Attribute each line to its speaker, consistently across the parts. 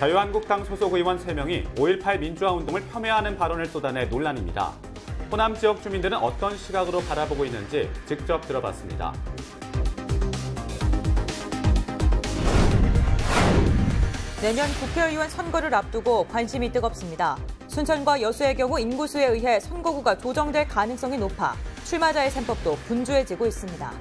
Speaker 1: 자유한국당 소속 의원 3명이 5.18 민주화 운동을 폄훼하는 발언을 쏟아내 논란입니다. 호남 지역 주민들은 어떤 시각으로 바라보고 있는지 직접 들어봤습니다.
Speaker 2: 내년 국회의원 선거를 앞두고 관심이 뜨겁습니다. 순천과 여수의 경우 인구수에 의해 선거구가 조정될 가능성이 높아 출마자의 셈법도 분주해지고 있습니다.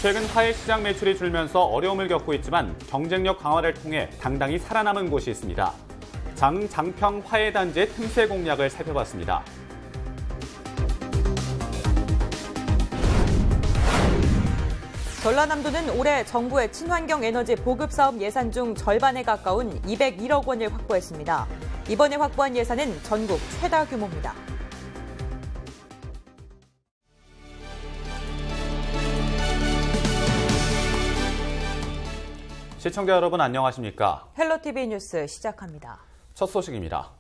Speaker 1: 최근 화훼 시장 매출이 줄면서 어려움을 겪고 있지만 경쟁력 강화를 통해 당당히 살아남은 곳이 있습니다. 장평 화훼 단지의 틈새 공략을 살펴봤습니다.
Speaker 2: 전라남도는 올해 정부의 친환경 에너지 보급 사업 예산 중 절반에 가까운 201억 원을 확보했습니다. 이번에 확보한 예산은 전국 최다 규모입니다.
Speaker 1: 시청자 여러분 안녕하십니까?
Speaker 2: 헬로티비 뉴스 시작합니다.
Speaker 1: 첫 소식입니다.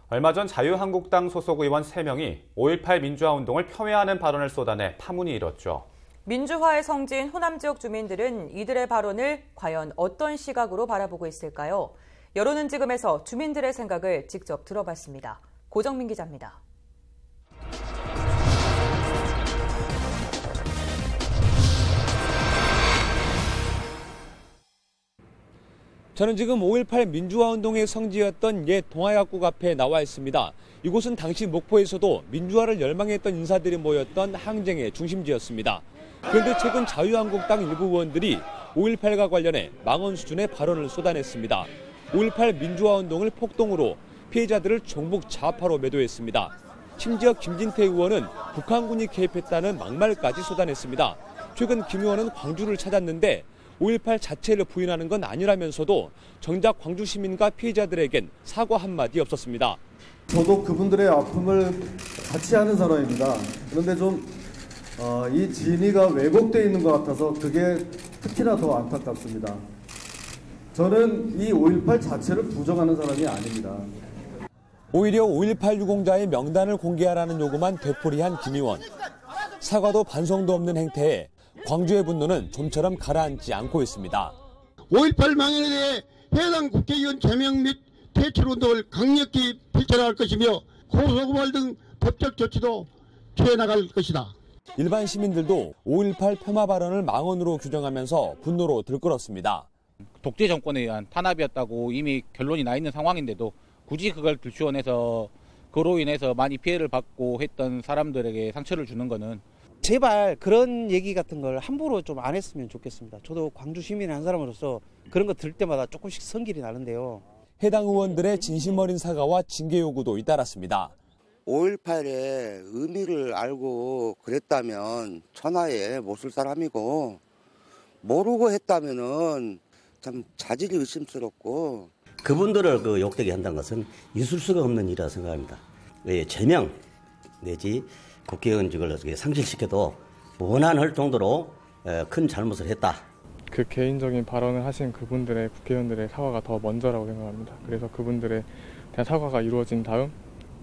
Speaker 1: 얼마 전 자유한국당 소속 의원 3명이 5.18 민주화 운동을 폄훼하는 발언을 쏟아내 파문이 일었죠.
Speaker 2: 민주화의 성지인 호남 지역 주민들은 이들의 발언을 과연 어떤 시각으로 바라보고 있을까요? 여론은지금에서 주민들의 생각을 직접 들어봤습니다. 고정민 기자입니다.
Speaker 3: 저는 지금 5.18 민주화 운동의 성지였던 옛 동아약국 앞에 나와 있습니다. 이곳은 당시 목포에서도 민주화를 열망했던 인사들이 모였던 항쟁의 중심지였습니다. 그런데 최근 자유한국당 일부 의원들이 5.18과 관련해 망언 수준의 발언을 쏟아냈습니다. 5.18 민주화 운동을 폭동으로 피해자들을 종북 좌파로 매도했습니다. 심지어 김진태 의원은 북한군이 개입했다는 막말까지 쏟아냈습니다. 최근 김 의원은 광주를 찾았는데 5.18 자체를 부인하는 건 아니라면서도 정작 광주 시민과 피해자들에겐 사과 한마디 없었습니다.
Speaker 4: 저도 그분들의 아픔을 같이 하는 사람입니다. 그런데 이 진위가 왜곡되어 있는 것 같아서 그게 특히나 더 안타깝습니다. 저는 이 5.18 자체를 부정하는 사람이 아닙니다.
Speaker 3: 오히려 5.18 유공자의 명단을 공개하라는 요구만 되풀이한 김 의원. 사과도 반성도 없는 행태에 광주의 분노는 좀처럼 가라앉지 않고 있습니다.
Speaker 5: 5.18 망언에 대해 해당 국회의원 제명 및 퇴출운동을 강력히 필터할 것이며 고소고발 등 법적 조치도 취해 나갈 것이다.
Speaker 3: 일반 시민들도 5.18 폄하 발언을 망언으로 규정하면서 분노로 들끓었습니다.
Speaker 6: 독재 정권에 의한 탄압이었다고 이미 결론이 나 있는 상황인데도 굳이 그걸 들추어내서 그로 인해서 많이 피해를 받고 했던 사람들에게 상처를 주는 거는
Speaker 7: 제발 그런 얘기 같은 걸 함부로 좀 안 했으면 좋겠습니다. 저도 광주 시민의 한 사람으로서 그런 거 들을 때마다 조금씩 성질이 나는데요.
Speaker 3: 해당 의원들의 진심 어린 사과와 징계 요구도 잇따랐습니다.
Speaker 8: 5.18의 의미를 알고 그랬다면 천하에 못 쓸 사람이고 모르고 했다면은 참 자질이 의심스럽고
Speaker 9: 그분들을 욕되게 한다는 것은 있을 수가 없는 일이라 생각합니다. 제명 내지 국회의원직을 상실시켜도 무난할 정도로 큰 잘못을 했다.
Speaker 10: 그 개인적인 발언을 하신 그분들의 국회의원들의 사과가 더 먼저라고 생각합니다. 그래서 그분들의 대한 사과가 이루어진 다음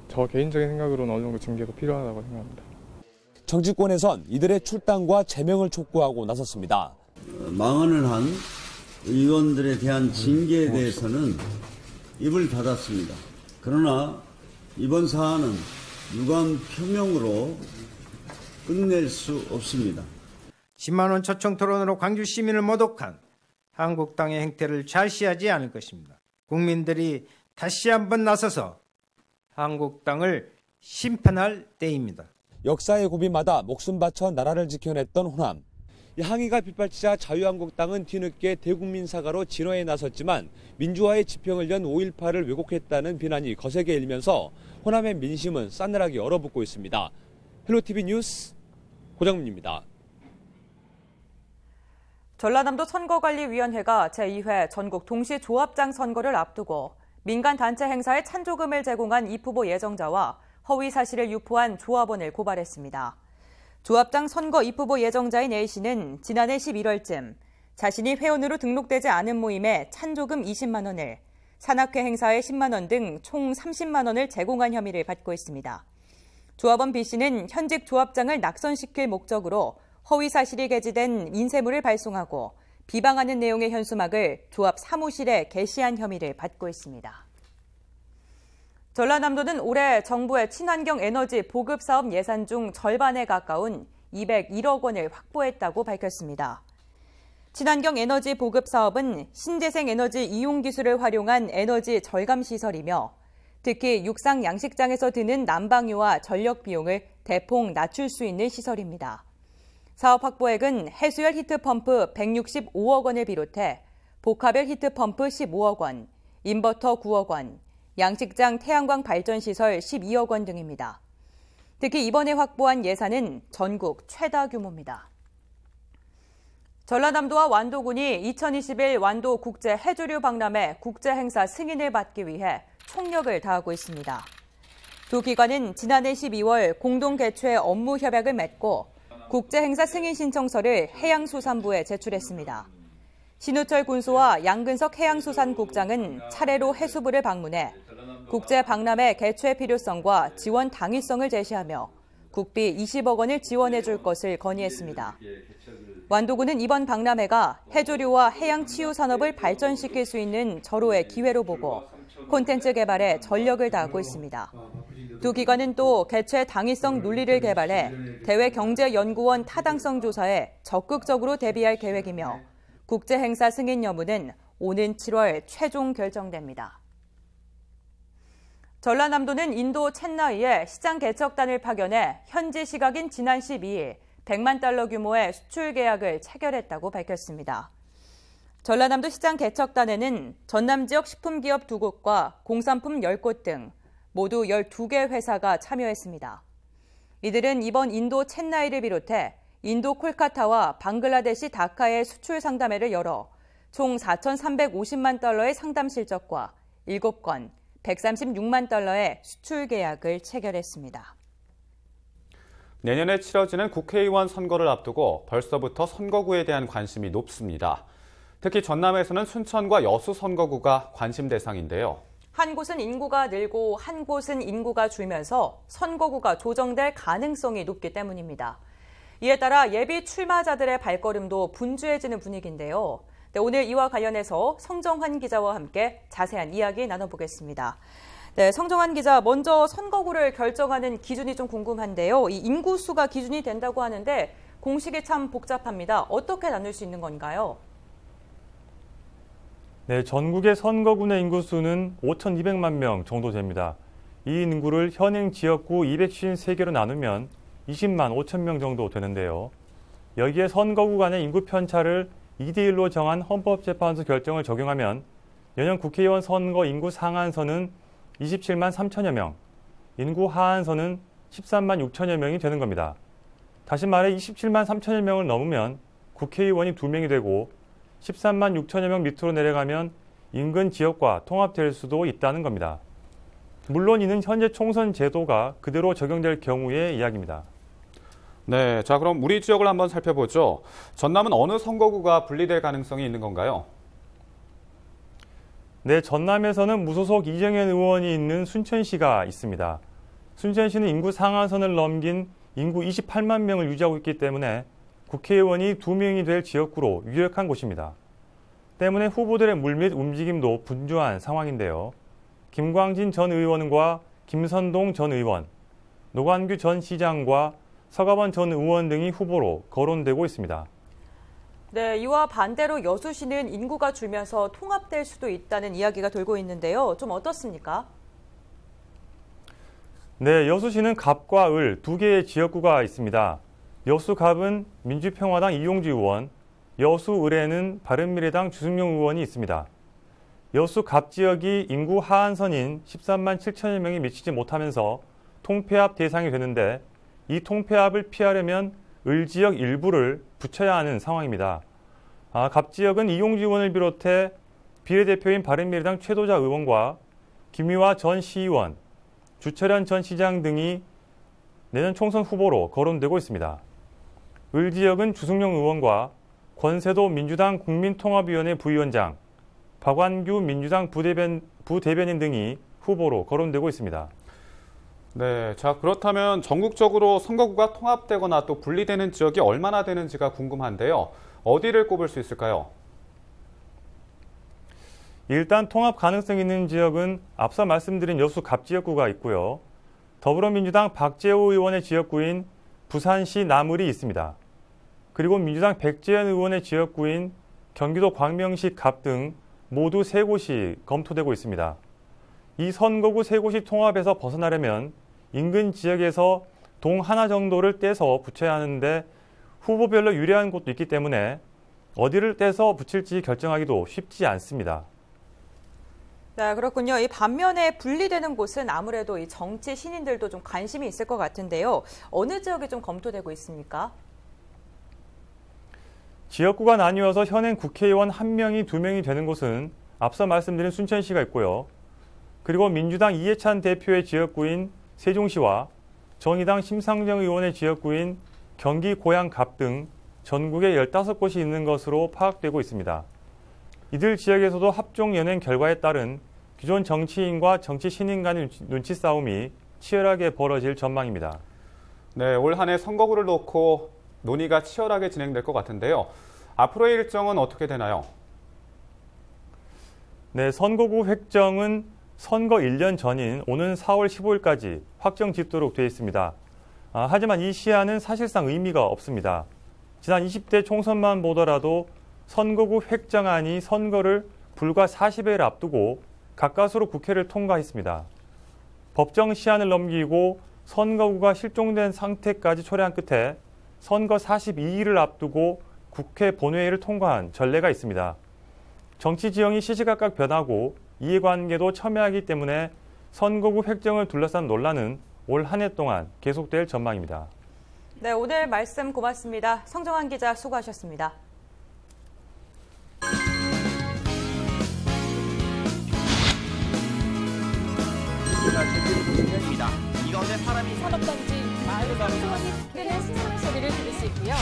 Speaker 10: 저 개인적인 생각으로는 어느 정도 징계도 필요하다고 생각합니다.
Speaker 3: 정치권에선 이들의 출당과 제명을 촉구하고 나섰습니다.
Speaker 11: 망언을 한 의원들에 대한 징계에 대해서는 입을 닫았습니다. 그러나 이번 사안은 유감 표명으로 끝낼 수 없습니다.
Speaker 12: 10만 원 초청 토론으로 광주 시민을 모독한 한국당의 행태를 좌시하지 않을 것입니다. 국민들이 다시 한번 나서서 한국당을 심판할 때입니다.
Speaker 3: 역사의 고비마다 목숨 바쳐 나라를 지켜냈던 호남. 이 항의가 빗발치자 자유한국당은 뒤늦게 대국민 사과로 진화에 나섰지만 민주화의 지평을 연 5.18을 왜곡했다는 비난이 거세게 일면서 호남의 민심은 싸늘하게 얼어붙고 있습니다. 헬로티비 뉴스 고정민입니다.
Speaker 2: 전라남도 선거관리위원회가 제2회 전국 동시조합장 선거를 앞두고 민간단체 행사에 찬조금을 제공한 이 후보 예정자와 허위 사실을 유포한 조합원을 고발했습니다. 조합장 선거 입후보 예정자인 A씨는 지난해 11월쯤 자신이 회원으로 등록되지 않은 모임에 찬조금 20만 원을, 산악회 행사에 10만 원 등 총 30만 원을 제공한 혐의를 받고 있습니다. 조합원 B씨는 현직 조합장을 낙선시킬 목적으로 허위 사실이 게재된 인쇄물을 발송하고 비방하는 내용의 현수막을 조합 사무실에 게시한 혐의를 받고 있습니다. 전라남도는 올해 정부의 친환경 에너지 보급 사업 예산 중 절반에 가까운 201억 원을 확보했다고 밝혔습니다. 친환경 에너지 보급 사업은 신재생 에너지 이용 기술을 활용한 에너지 절감 시설이며 특히 육상 양식장에서 드는 난방료와 전력 비용을 대폭 낮출 수 있는 시설입니다. 사업 확보액은 해수열 히트펌프 165억 원을 비롯해 복합열 히트펌프 15억 원, 인버터 9억 원, 양식장 태양광 발전시설 12억 원 등입니다. 특히 이번에 확보한 예산은 전국 최다 규모입니다. 전라남도와 완도군이 2021 완도 국제 해조류 박람회 국제 행사 승인을 받기 위해 총력을 다하고 있습니다. 두 기관은 지난해 12월 공동 개최 업무 협약을 맺고 국제 행사 승인 신청서를 해양수산부에 제출했습니다. 신우철 군수와 양근석 해양수산국장은 차례로 해수부를 방문해 국제 박람회 개최 필요성과 지원 당위성을 제시하며 국비 20억 원을 지원해 줄 것을 건의했습니다. 완도군은 이번 박람회가 해조류와 해양치유 산업을 발전시킬 수 있는 절호의 기회로 보고 콘텐츠 개발에 전력을 다하고 있습니다. 두 기관은 또 개최 당위성 논리를 개발해 대외경제연구원 타당성 조사에 적극적으로 대비할 계획이며 국제 행사 승인 여부는 오는 7월 최종 결정됩니다. 전라남도는 인도 챈나이에 시장 개척단을 파견해 현지 시각인 지난 12일 100만 달러 규모의 수출 계약을 체결했다고 밝혔습니다. 전라남도 시장 개척단에는 전남 지역 식품기업 2곳과 공산품 10곳 등 모두 12개 회사가 참여했습니다. 이들은 이번 인도 챈나이를 비롯해 인도 콜카타와 방글라데시 다카의 수출 상담회를 열어 총 4,350만 달러의 상담 실적과 7건 136만 달러의 수출 계약을 체결했습니다.
Speaker 1: 내년에 치러지는 국회의원 선거를 앞두고 벌써부터 선거구에 대한 관심이 높습니다. 특히 전남에서는 순천과 여수 선거구가 관심 대상인데요.
Speaker 2: 한 곳은 인구가 늘고 한 곳은 인구가 줄면서 선거구가 조정될 가능성이 높기 때문입니다. 이에 따라 예비 출마자들의 발걸음도 분주해지는 분위기인데요. 네, 오늘 이와 관련해서 성정환 기자와 함께 자세한 이야기 나눠보겠습니다. 네, 성정환 기자, 먼저 선거구를 결정하는 기준이 좀 궁금한데요. 이 인구수가 기준이 된다고 하는데 공식이 참 복잡합니다. 어떻게 나눌 수 있는 건가요?
Speaker 13: 네, 전국의 선거구 내 인구수는 5,200만 명 정도 됩니다. 이 인구를 현행 지역구 253개로 나누면 20만 5천 명 정도 되는데요. 여기에 선거구 간의 인구 편차를 2대1로 정한 헌법재판소 결정을 적용하면 연형 국회의원 선거 인구 상한선은 27만 3천여 명, 인구 하한선은 13만 6천여 명이 되는 겁니다. 다시 말해 27만 3천여 명을 넘으면 국회의원이 2명이 되고 13만 6천여 명 밑으로 내려가면 인근 지역과 통합될 수도 있다는 겁니다. 물론 이는 현재 총선 제도가 그대로 적용될 경우의 이야기입니다.
Speaker 1: 네, 자 그럼 우리 지역을 한번 살펴보죠. 전남은 어느 선거구가 분리될 가능성이 있는 건가요?
Speaker 13: 네, 전남에서는 무소속 이정현 의원이 있는 순천시가 있습니다. 순천시는 인구 상한선을 넘긴 인구 28만 명을 유지하고 있기 때문에 국회의원이 2명이 될 지역구로 유력한 곳입니다. 때문에 후보들의 물밑 움직임도 분주한 상황인데요. 김광진 전 의원과 김선동 전 의원, 노관규 전 시장과 서가번 전 의원 등이 후보로 거론되고 있습니다.
Speaker 2: 네, 이와 반대로 여수시는 인구가 줄면서 통합될 수도 있다는 이야기가 돌고 있는데요. 좀 어떻습니까?
Speaker 13: 네, 여수시는 갑과 을 2개의 지역구가 있습니다. 여수갑은 민주평화당 이용주 의원, 여수을에는 바른미래당 주승용 의원이 있습니다. 여수갑 지역이 인구 하한선인 13만 7천여 명이 미치지 못하면서 통폐합 대상이 되는데 이 통폐합을 피하려면 을 지역 일부를 붙여야 하는 상황입니다. 갑 지역은 이용주 의원을 비롯해 비례대표인 바른미래당 최도자 의원과 김유화 전 시의원, 주철현 전 시장 등이 내년 총선 후보로 거론되고 있습니다. 을 지역은 주승용 의원과 권세도 민주당 국민통합위원회 부위원장, 박완규 민주당 부대변인 등이 후보로 거론되고 있습니다.
Speaker 1: 네, 자 그렇다면 전국적으로 선거구가 통합되거나 또 분리되는 지역이 얼마나 되는지가 궁금한데요. 어디를 꼽을 수 있을까요?
Speaker 13: 일단 통합 가능성 있는 지역은 앞서 말씀드린 여수 갑 지역구가 있고요. 더불어민주당 박재호 의원의 지역구인 부산시 나물이 있습니다. 그리고 민주당 백재현 의원의 지역구인 경기도 광명시 갑 등 모두 3곳이 검토되고 있습니다. 이 선거구 3곳이 통합해서 벗어나려면 인근 지역에서 동 하나 정도를 떼서 붙여야 하는데 후보별로 유리한 곳도 있기 때문에 어디를 떼서 붙일지 결정하기도 쉽지 않습니다.
Speaker 2: 네, 그렇군요. 이 반면에 분리되는 곳은 아무래도 이 정치 신인들도 좀 관심이 있을 것 같은데요. 어느 지역이 좀 검토되고 있습니까?
Speaker 13: 지역구가 나뉘어서 현행 국회의원 1명이 2명이 되는 곳은 앞서 말씀드린 순천시가 있고요. 그리고 민주당 이해찬 대표의 지역구인 세종시와 정의당 심상정 의원의 지역구인 경기 고양 갑 등 전국에 15곳이 있는 것으로 파악되고 있습니다. 이들 지역에서도 합종 연행 결과에 따른 기존 정치인과 정치 신인 간의 눈치 싸움이 치열하게 벌어질 전망입니다.
Speaker 1: 네, 올 한 해 선거구를 놓고 논의가 치열하게 진행될 것 같은데요. 앞으로의 일정은 어떻게 되나요?
Speaker 13: 네, 선거구 획정은 선거 1년 전인 오는 4월 15일까지 확정 짓도록 되어 있습니다. 하지만 이 시한은 사실상 의미가 없습니다. 지난 20대 총선만 보더라도 선거구 획정안이 선거를 불과 40여일 앞두고 가까스로 국회를 통과했습니다. 법정 시한을 넘기고 선거구가 실종된 상태까지 초래한 끝에 선거 42일을 앞두고 국회 본회의를 통과한 전례가 있습니다. 정치 지형이 시시각각 변하고 이해관계도 첨예하기 때문에 선거구 획정을 둘러싼 논란은 올 한 해 동안 계속될 전망입니다.
Speaker 2: 네, 오늘 말씀 고맙습니다. 성정환 기자 수고하셨습니다.
Speaker 14: 이 가운데 사람이 산업단지 마을을 가면서 특별한 신선한 소리를 들을 수 있고요.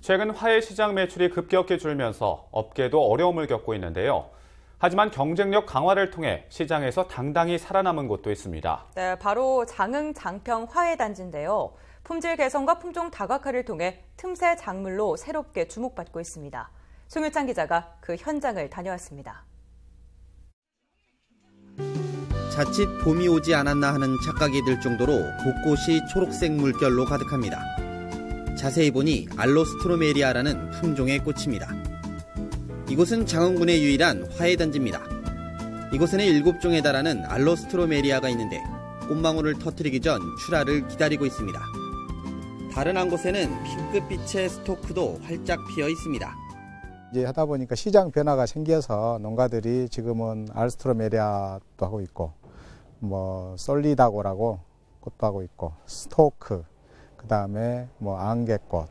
Speaker 1: 최근 화훼 시장 매출이 급격히 줄면서 업계도 어려움을 겪고 있는데요. 하지만 경쟁력 강화를 통해 시장에서 당당히 살아남은 곳도 있습니다.
Speaker 2: 네, 바로 장흥 장평 화훼 단지인데요. 품질 개선과 품종 다각화를 통해 틈새 작물로 새롭게 주목받고 있습니다. 송유찬 기자가 그 현장을 다녀왔습니다.
Speaker 15: 자칫 봄이 오지 않았나 하는 착각이 들 정도로 곳곳이 초록색 물결로 가득합니다. 자세히 보니 알로스트로메리아라는 품종의 꽃입니다. 이곳은 장흥군의 유일한 화훼단지입니다. 이곳에는 7종에 달하는 알로스트로메리아가 있는데 꽃망울을 터뜨리기 전 출하를 기다리고 있습니다. 다른 한 곳에는 핑크빛의 스토크도 활짝 피어 있습니다.
Speaker 16: 이제 하다 보니까 시장 변화가 생겨서 농가들이 지금은 알스트로메리아도 하고 있고, 솔리다고라고 꽃도 하고 있고, 스토크, 그 다음에 안개꽃,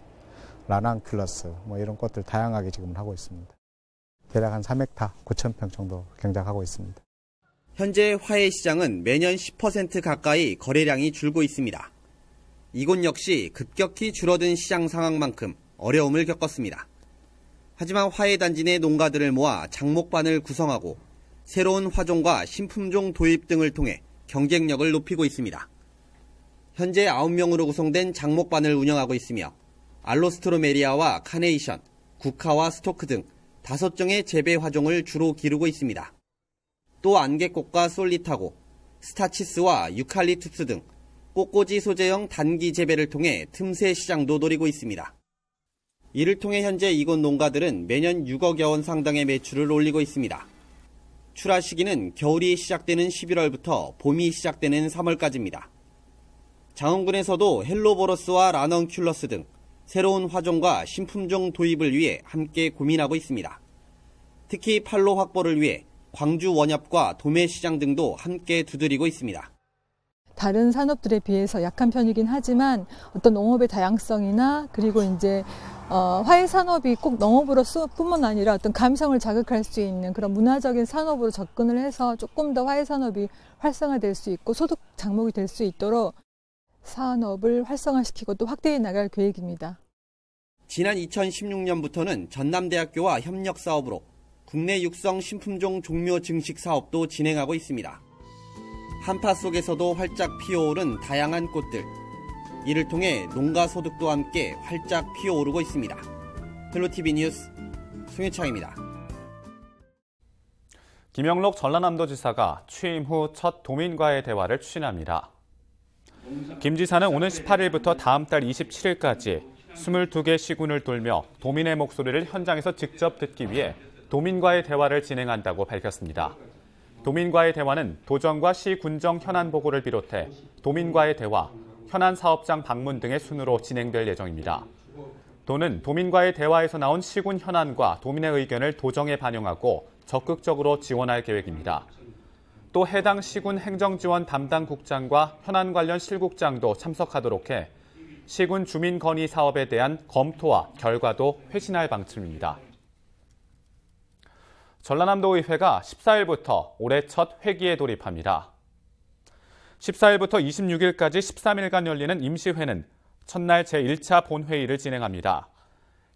Speaker 16: 라난큘러스, 이런 꽃들 다양하게 지금 하고 있습니다. 대략 한 3헥타, 9,000평 정도 경작하고 있습니다.
Speaker 15: 현재 화훼 시장은 매년 10% 가까이 거래량이 줄고 있습니다. 이곳 역시 급격히 줄어든 시장 상황만큼 어려움을 겪었습니다. 하지만 화훼 단지 내 농가들을 모아 장목반을 구성하고 새로운 화종과 신품종 도입 등을 통해 경쟁력을 높이고 있습니다. 현재 9명으로 구성된 장목반을 운영하고 있으며 알로스트로메리아와 카네이션, 국화와 스토크 등 5종의 재배 화종을 주로 기르고 있습니다. 또 안개꽃과 솔리타고, 스타치스와 유칼립투스 등 꽃꽂이 소재형 단기 재배를 통해 틈새 시장도 노리고 있습니다. 이를 통해 현재 이곳 농가들은 매년 6억여 원 상당의 매출을 올리고 있습니다. 출하 시기는 겨울이 시작되는 11월부터 봄이 시작되는 3월까지입니다. 장흥군에서도 헬로보러스와 라넌큘러스 등 새로운 화종과 신품종 도입을 위해 함께 고민하고 있습니다. 특히 판로 확보를 위해 광주 원협과 도매시장 등도 함께 두드리고 있습니다.
Speaker 17: 다른 산업들에 비해서 약한 편이긴 하지만 어떤 농업의 다양성이나 그리고 이제 화훼 산업이 꼭 농업으로뿐만 아니라 어떤 감성을 자극할 수 있는 그런 문화적인 산업으로 접근을 해서 조금 더 화훼 산업이 활성화될 수 있고 소득 장목이 될 수 있도록 산업을 활성화시키고 또 확대해 나갈 계획입니다.
Speaker 15: 지난 2016년부터는 전남대학교와 협력 사업으로 국내 육성 신품종 종묘 증식 사업도 진행하고 있습니다. 한파 속에서도 활짝 피어오른 다양한 꽃들. 이를 통해 농가 소득도 함께 활짝 피어오르고 있습니다. 헬로티비 뉴스 송유창입니다.
Speaker 1: 김영록 전라남도지사가 취임 후 첫 도민과의 대화를 추진합니다. 김 지사는 오는 18일부터 다음 달 27일까지 22개 시군을 돌며 도민의 목소리를 현장에서 직접 듣기 위해 도민과의 대화를 진행한다고 밝혔습니다. 도민과의 대화는 도정과 시 군정 현안 보고를 비롯해 도민과의 대화, 현안 사업장 방문 등의 순으로 진행될 예정입니다. 도는 도민과의 대화에서 나온 시군 현안과 도민의 의견을 도정에 반영하고 적극적으로 지원할 계획입니다. 또 해당 시군 행정지원 담당 국장과 현안 관련 실국장도 참석하도록 해 시군 주민 건의 사업에 대한 검토와 결과도 회신할 방침입니다. 전라남도의회가 14일부터 올해 첫 회기에 돌입합니다. 14일부터 26일까지 13일간 열리는 임시회는 첫날 제1차 본회의를 진행합니다.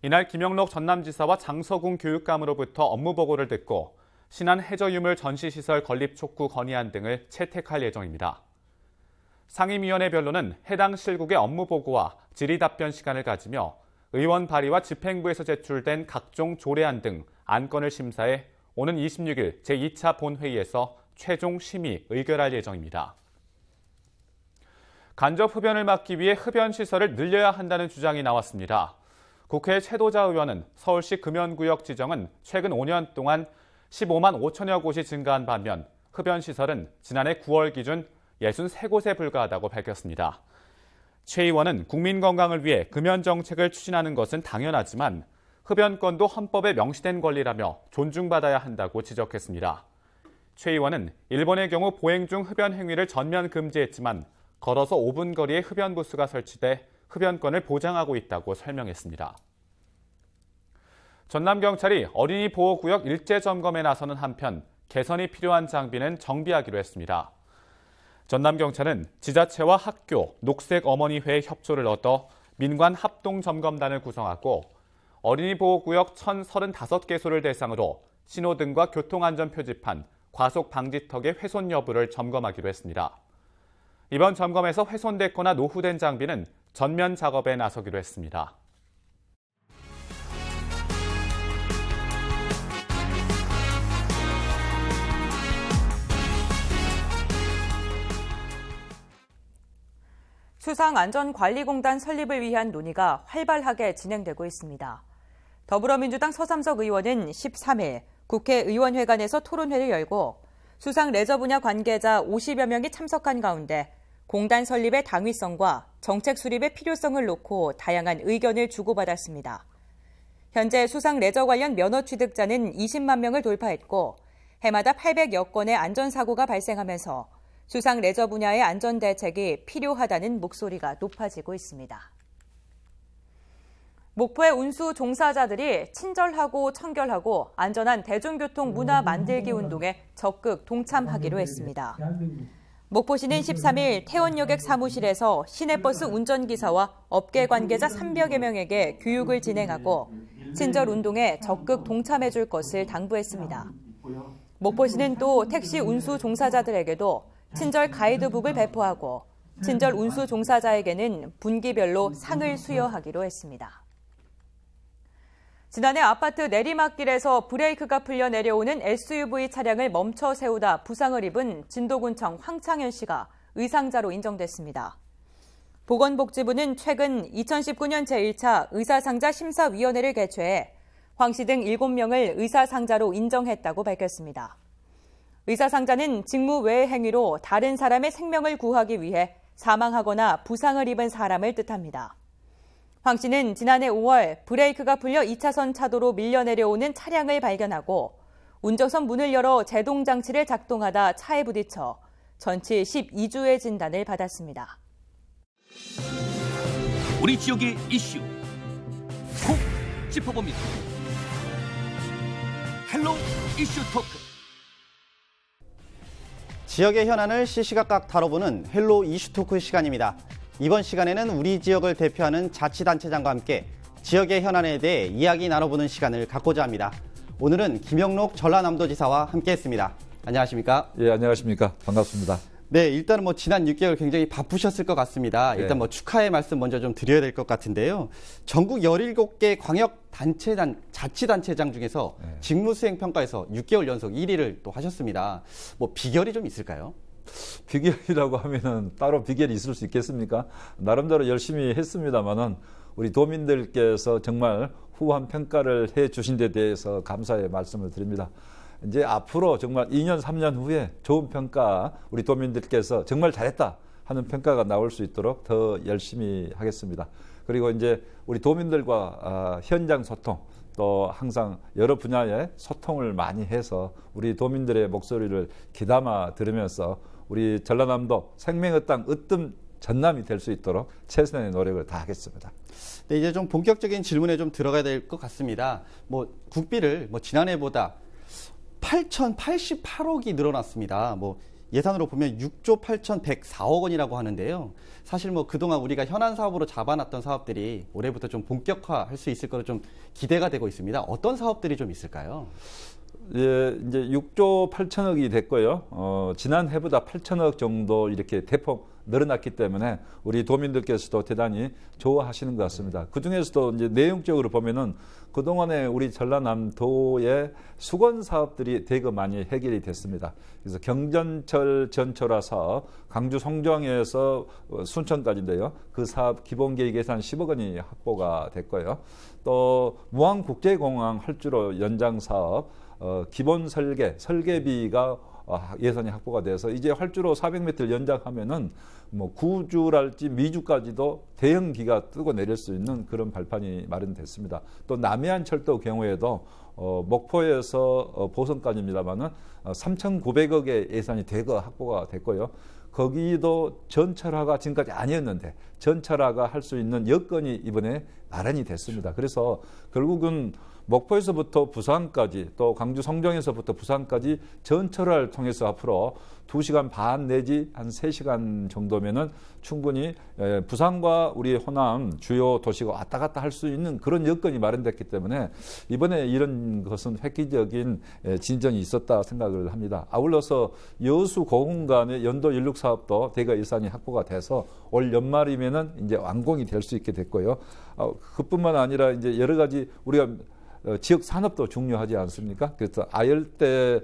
Speaker 1: 이날 김영록 전남지사와 장서궁 교육감으로부터 업무보고를 듣고 신안 해저유물 전시시설 건립 촉구 건의안 등을 채택할 예정입니다. 상임위원회별로는 해당 실국의 업무보고와 질의답변 시간을 가지며 의원 발의와 집행부에서 제출된 각종 조례안 등 안건을 심사해 오는 26일 제2차 본회의에서 최종 심의 의결할 예정입니다. 간접 흡연을 막기 위해 흡연시설을 늘려야 한다는 주장이 나왔습니다. 국회 최도자 의원은 서울시 금연구역 지정은 최근 5년 동안 15만 5천여 곳이 증가한 반면 흡연시설은 지난해 9월 기준 63곳에 불과하다고 밝혔습니다. 최 의원은 국민 건강을 위해 금연 정책을 추진하는 것은 당연하지만 흡연권도 헌법에 명시된 권리라며 존중받아야 한다고 지적했습니다. 최 의원은 일본의 경우 보행 중 흡연 행위를 전면 금지했지만 걸어서 5분 거리에 흡연 부스가 설치돼 흡연권을 보장하고 있다고 설명했습니다. 전남경찰이 어린이 보호구역 일제 점검에 나서는 한편 개선이 필요한 장비는 정비하기로 했습니다. 전남경찰은 지자체와 학교, 녹색어머니회의 협조를 얻어 민관 합동점검단을 구성하고 어린이 보호구역 1,035개소를 대상으로 신호등과 교통안전 표지판, 과속 방지턱의 훼손 여부를 점검하기로 했습니다. 이번 점검에서 훼손됐거나 노후된 장비는 전면 작업에 나서기로 했습니다.
Speaker 2: 수상안전관리공단 설립을 위한 논의가 활발하게 진행되고 있습니다. 더불어민주당 서삼석 의원은 13일 국회의원회관에서 토론회를 열고 수상 레저 분야 관계자 50여 명이 참석한 가운데 공단 설립의 당위성과 정책 수립의 필요성을 놓고 다양한 의견을 주고받았습니다. 현재 수상 레저 관련 면허 취득자는 20만 명을 돌파했고 해마다 800여 건의 안전사고가 발생하면서 수상 레저 분야의 안전대책이 필요하다는 목소리가 높아지고 있습니다. 목포의 운수 종사자들이 친절하고 청결하고 안전한 대중교통 문화 만들기 운동에 적극 동참하기로 했습니다. 목포시는 13일 태원여객 사무실에서 시내버스 운전기사와 업계 관계자 300여 명에게 교육을 진행하고 친절 운동에 적극 동참해 줄 것을 당부했습니다. 목포시는 또 택시 운수 종사자들에게도 친절 가이드북을 배포하고 친절 운수 종사자에게는 분기별로 상을 수여하기로 했습니다. 지난해 아파트 내리막길에서 브레이크가 풀려 내려오는 SUV 차량을 멈춰 세우다 부상을 입은 진도군청 황창현 씨가 의상자로 인정됐습니다. 보건복지부는 최근 2019년 제1차 의사상자 심사위원회를 개최해 황 씨 등 7명을 의사상자로 인정했다고 밝혔습니다. 의사상자는 직무 외의 행위로 다른 사람의 생명을 구하기 위해 사망하거나 부상을 입은 사람을 뜻합니다. 황 씨는 지난해 5월 브레이크가 풀려 2차선 차도로 밀려 내려오는 차량을 발견하고 운전석 문을 열어 제동장치를 작동하다 차에 부딪혀 전치 12주의 진단을 받았습니다.
Speaker 18: 우리 지역의 이슈 콕 짚어봅니다. 헬로 이슈 토크.
Speaker 19: 지역의 현안을 시시각각 다뤄보는 헬로 이슈 토크 시간입니다. 이번 시간에는 우리 지역을 대표하는 자치단체장과 함께 지역의 현안에 대해 이야기 나눠보는 시간을 갖고자 합니다. 오늘은 김영록 전라남도지사와 함께했습니다. 안녕하십니까?
Speaker 20: 예, 안녕하십니까? 반갑습니다.
Speaker 19: 네, 일단은 뭐 지난 6개월 굉장히 바쁘셨을 것 같습니다. 일단 뭐 축하의 말씀 먼저 좀 드려야 될 것 같은데요. 전국 17개 자치단체장 중에서 직무수행 평가에서 6개월 연속 1위를 또 하셨습니다. 뭐 비결이 좀 있을까요?
Speaker 20: 비결이라고 하면은 따로 비결이 있을 수 있겠습니까? 나름대로 열심히 했습니다만은 우리 도민들께서 정말 후한 평가를 해 주신 데 대해서 감사의 말씀을 드립니다. 이제 앞으로 정말 2년, 3년 후에 좋은 평가 우리 도민들께서 정말 잘했다 하는 평가가 나올 수 있도록 더 열심히 하겠습니다. 그리고 이제 우리 도민들과 현장 소통 또 항상 여러 분야의 소통을 많이 해서 우리 도민들의 목소리를 귀담아 들으면서 우리 전라남도 생명의 땅 으뜸 전남이 될 수 있도록 최선의 노력을 다하겠습니다.
Speaker 19: 네, 이제 좀 본격적인 질문에 좀 들어가야 될 것 같습니다. 뭐 국비를 지난해보다 8,088억이 늘어났습니다. 예산으로 보면 6조 8,104억 원이라고 하는데요. 사실 그동안 우리가 현안 사업으로 잡아놨던 사업들이 올해부터 좀 본격화할 수 있을 거로 좀 기대가 되고 있습니다. 어떤 사업들이 좀 있을까요?
Speaker 20: 예, 이제 6조 8천억이 됐고요. 지난해보다 8천억 정도 이렇게 대폭 늘어났기 때문에 우리 도민들께서도 대단히 좋아하시는 것 같습니다. 그 중에서도 이제 내용적으로 보면은 그동안에 우리 전라남도의 수건 사업들이 되게 많이 해결이 됐습니다. 그래서 경전철 전철화 사업, 광주 송정에서 순천까지인데요. 그 사업 기본 계획 예산 10억 원이 확보가 됐고요. 또 무안국제공항 활주로 연장 사업, 기본 설계비가 예산이 확보가 돼서 이제 활주로 400m 연장하면은 9주랄지 미주까지도 대형기가 뜨고 내릴 수 있는 그런 발판이 마련됐습니다. 또 남해안철도 경우에도 목포에서 보성까지입니다만은 3,900억의 예산이 대거 확보가 됐고요. 거기도 전철화가 지금까지 아니었는데 전철화가 할 수 있는 여건이 이번에 마련이 됐습니다. 그래서 결국은 목포에서부터 부산까지 또 광주 송정에서부터 부산까지 전철화를 통해서 앞으로 2시간 반 내지 한 3시간 정도면은 충분히 부산과 우리 호남 주요 도시가 왔다 갔다 할 수 있는 그런 여건이 마련됐기 때문에 이번에 이런 것은 획기적인 진전이 있었다 생각을 합니다. 아울러서 여수 고흥 간의 연도 연륙 사업도 대거 예산이 확보가 돼서 올 연말이면은 이제 완공이 될 수 있게 됐고요. 그뿐만 아니라 이제 여러 가지 우리가 지역 산업도 중요하지 않습니까? 그래서 아열대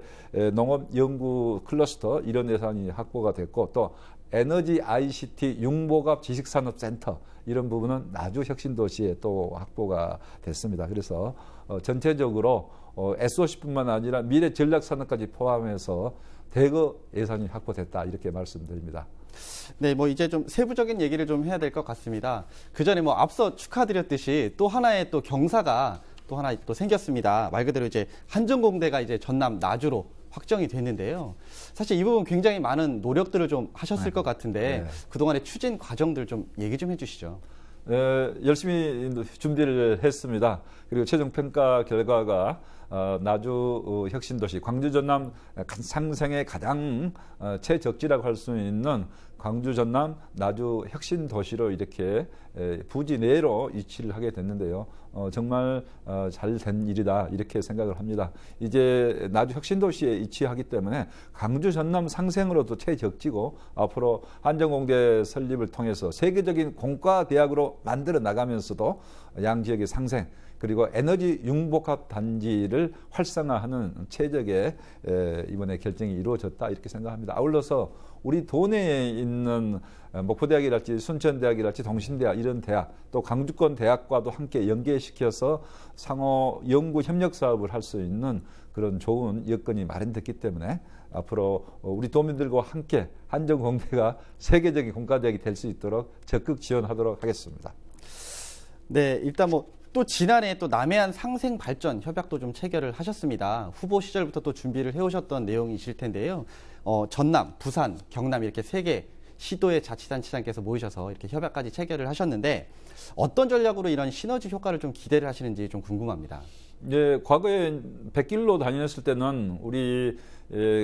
Speaker 20: 농업 연구 클러스터 이런 예산이 확보가 됐고 또 에너지 ICT 융복합 지식산업센터 이런 부분은 나주 혁신도시에 또 확보가 됐습니다. 그래서 전체적으로 SOC뿐만 아니라 미래 전략산업까지 포함해서 대거 예산이 확보됐다 이렇게 말씀드립니다.
Speaker 19: 네, 이제 좀 세부적인 얘기를 좀 해야 될 것 같습니다. 그 전에 앞서 축하드렸듯이 또 하나의 또 경사가 또 하나 또 생겼습니다. 말 그대로 이제 한전공대가 이제 전남 나주로 확정이 됐는데요. 사실 이 부분 굉장히 많은 노력들을 좀 하셨을 것 같은데 그동안의 추진 과정들 좀 얘기 좀 해주시죠.
Speaker 20: 열심히 준비를 했습니다. 그리고 최종 평가 결과가 나주 혁신도시 광주 전남 상생의 가장 최적지라고 할 수 있는 광주 전남 나주 혁신도시로 이렇게 부지 내로 위치를 하게 됐는데요. 정말 잘 된 일이다 이렇게 생각을 합니다. 이제 나주 혁신도시에 위치하기 때문에 광주 전남 상생으로도 최적지고 앞으로 한전공대 설립을 통해서 세계적인 공과대학으로 만들어 나가면서도 양 지역의 상생 그리고 에너지 융복합 단지를 활성화하는 최적의 이번에 결정이 이루어졌다 이렇게 생각합니다. 아울러서 우리 도내에 있는 목포대학이랄지 순천대학이랄지 동신대학 이런 대학 또 강주권 대학과도 함께 연계시켜서 상호 연구 협력 사업을 할 수 있는 그런 좋은 여건이 마련됐기 때문에 앞으로 우리 도민들과 함께 한전공대가 세계적인 공과대학이 될 수 있도록 적극 지원하도록 하겠습니다.
Speaker 19: 네, 일단 또 지난해 또 남해안 상생 발전 협약도 좀 체결을 하셨습니다. 후보 시절부터 또 준비를 해오셨던 내용이실 텐데요. 전남, 부산, 경남 이렇게 3개 시도의 자치단체장께서 모이셔서 이렇게 협약까지 체결을 하셨는데 어떤 전략으로 이런 시너지 효과를 좀 기대를 하시는지 좀 궁금합니다.
Speaker 20: 이제 과거에 백길로 다녔을 때는 우리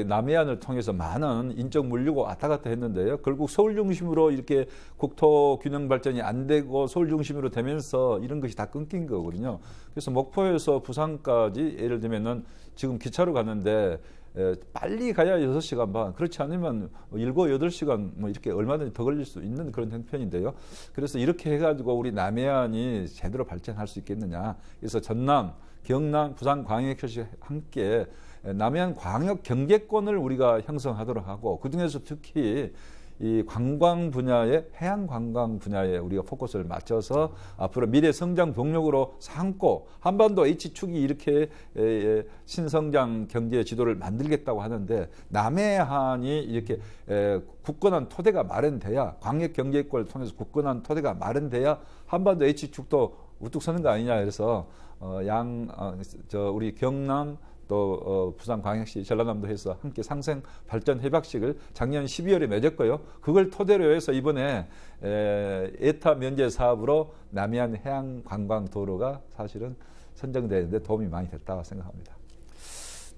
Speaker 20: 남해안을 통해서 많은 인적 물류가 왔다 갔다 했는데요. 결국 서울 중심으로 이렇게 국토 균형 발전이 안 되고 서울 중심으로 되면서 이런 것이 다 끊긴 거거든요. 그래서 목포에서 부산까지 예를 들면은 지금 기차로 갔는데 빨리 가야 6시간 반, 그렇지 않으면 7, 8시간 뭐 이렇게 얼마든지 더 걸릴 수 있는 그런 형편인데요. 그래서 이렇게 해가지고 우리 남해안이 제대로 발전할 수 있겠느냐. 그래서 전남, 경남, 부산 광역시 함께 남해안 광역 경제권을 우리가 형성하도록 하고, 그중에서 특히 이 관광 분야에, 해양 관광 분야에 우리가 포커스를 맞춰서 앞으로 미래 성장 동력으로 삼고, 한반도 H축이 이렇게 신성장 경제 지도를 만들겠다고 하는데, 남해안이 이렇게 굳건한 토대가 마련돼야, 광역 경제권을 통해서 굳건한 토대가 마련돼야 한반도 H축도 우뚝 서는 거 아니냐. 그래서 우리 경남 또 부산광역시, 전라남도 해서 함께 상생 발전 협약식을 작년 12월에 맺었고요. 그걸 토대로 해서 이번에 에타 면제 사업으로 남해안 해양 관광 도로가 사실은 선정되는데 도움이 많이 됐다고 생각합니다.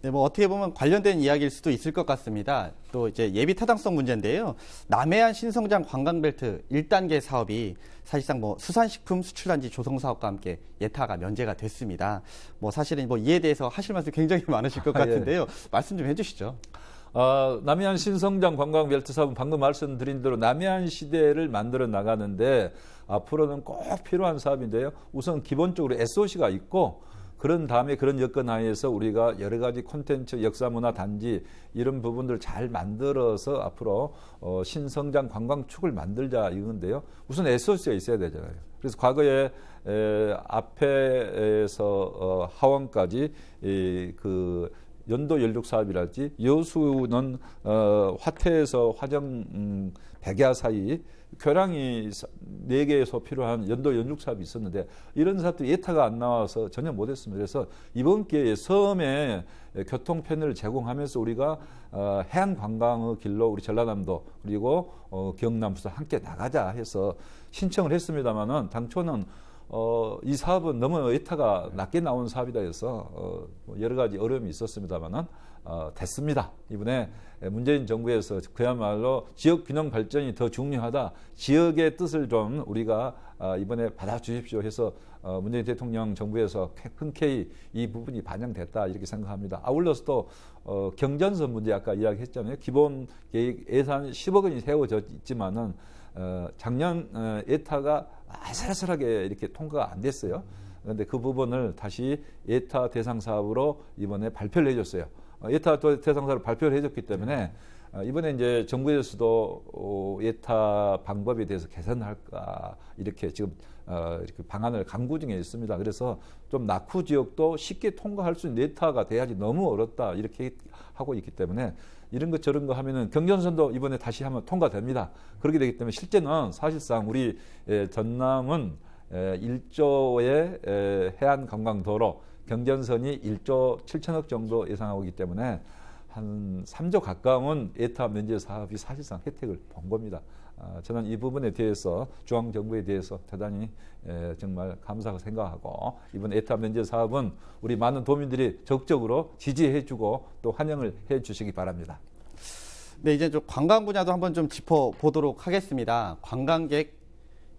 Speaker 19: 네, 뭐 어떻게 보면 관련된 이야기일 수도 있을 것 같습니다. 또 이제 예비 타당성 문제인데요. 남해안 신성장 관광벨트 1단계 사업이 사실상 뭐 수산식품 수출단지 조성 사업과 함께 예타가 면제가 됐습니다. 뭐 사실은 뭐 이에 대해서 하실 말씀 굉장히 많으실 것 같은데요. 말씀 좀 해주시죠.
Speaker 20: 남해안 신성장 관광벨트 사업은 방금 말씀드린 대로 남해안 시대를 만들어 나가는데 앞으로는 꼭 필요한 사업인데요. 우선 기본적으로 SOC가 있고, 그런 다음에 그런 여건 하에서 우리가 여러 가지 콘텐츠, 역사문화 단지 이런 부분들 잘 만들어서 앞으로 신성장 관광축을 만들자 이건데요. 우선 SOC가 있어야 되잖아요. 그래서 과거에 앞에서 하원까지 그 연도 연륙 사업이랄지, 여수는 화태에서 화정 백야 사이 교량이 4개에서 필요한 연도 연륙 사업이 있었는데, 이런 사업들이 예타가 안 나와서 전혀 못했습니다. 그래서 이번 기회에 섬에 교통편을 제공하면서 우리가 해양 관광의 길로 우리 전라남도 그리고 경남, 부산 함께 나가자 해서 신청을 했습니다만은, 당초는 이 사업은 너무 예타가 낮게 나온 사업이다 해서 여러 가지 어려움이 있었습니다만은 됐습니다. 이번에 문재인 정부에서 그야말로 지역 균형 발전이 더 중요하다, 지역의 뜻을 좀 우리가 이번에 받아주십시오 해서 문재인 대통령 정부에서 흔쾌히 이 부분이 반영됐다 이렇게 생각합니다. 아울러서 또 경전선 문제 아까 이야기했잖아요. 기본 계획 예산 10억 원이 세워져 있지만은 작년 예타가 아슬아슬하게 이렇게 통과가 안 됐어요. 그런데 그 부분을 다시 예타 대상 사업으로 이번에 발표를 해줬어요. 예타 대상 사업을 발표를 해줬기 때문에 이번에 이제 정부에서도 예타 방법에 대해서 개선할까 이렇게 지금 이렇게 방안을 강구 중에 있습니다. 그래서 좀 낙후 지역도 쉽게 통과할 수 있는 예타가 돼야지 너무 어렵다 이렇게 하고 있기 때문에 이런 것 저런 거 하면은 경전선도 이번에 다시 한번 통과됩니다. 그렇게 되기 때문에 실제는 사실상 우리 전남은 1조의 해안 관광도로 경전선이 1조 7천억 정도 예상하고 있기 때문에 한 3조 가까운 예타 면제 사업이 사실상 혜택을 본 겁니다. 저는 이 부분에 대해서 중앙정부에 대해서 대단히 정말 감사하고 생각하고, 이번 예타 면제 사업은 우리 많은 도민들이 적극적으로 지지해주고 또 환영을 해주시기 바랍니다.
Speaker 19: 네, 이제 좀 관광 분야도 한번 좀 짚어보도록 하겠습니다. 관광객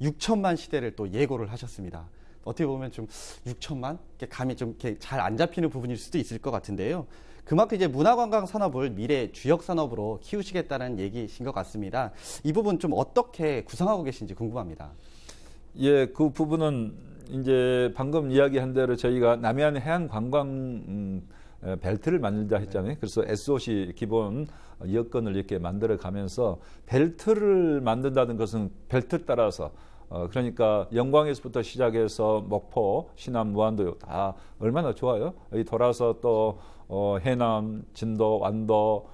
Speaker 19: 6천만 시대를 또 예고를 하셨습니다. 어떻게 보면 좀 6천만? 감이 좀 잘 안 잡히는 부분일 수도 있을 것 같은데요. 그만큼 이제 문화관광 산업을 미래 주역 산업으로 키우시겠다는 얘기신 것 같습니다. 이 부분 좀 어떻게 구상하고 계신지 궁금합니다.
Speaker 20: 예, 그 부분은 이제 방금 이야기한 대로 저희가 남해안 해안 관광 벨트를 만들자 했잖아요. 그래서 SOC 기본 여건을 이렇게 만들어 가면서 벨트를 만든다는 것은 벨트 따라서 그러니까 영광에서부터 시작해서 목포, 신안, 무안도 다 얼마나 좋아요. 여기 돌아서 또 해남, 진도, 완도,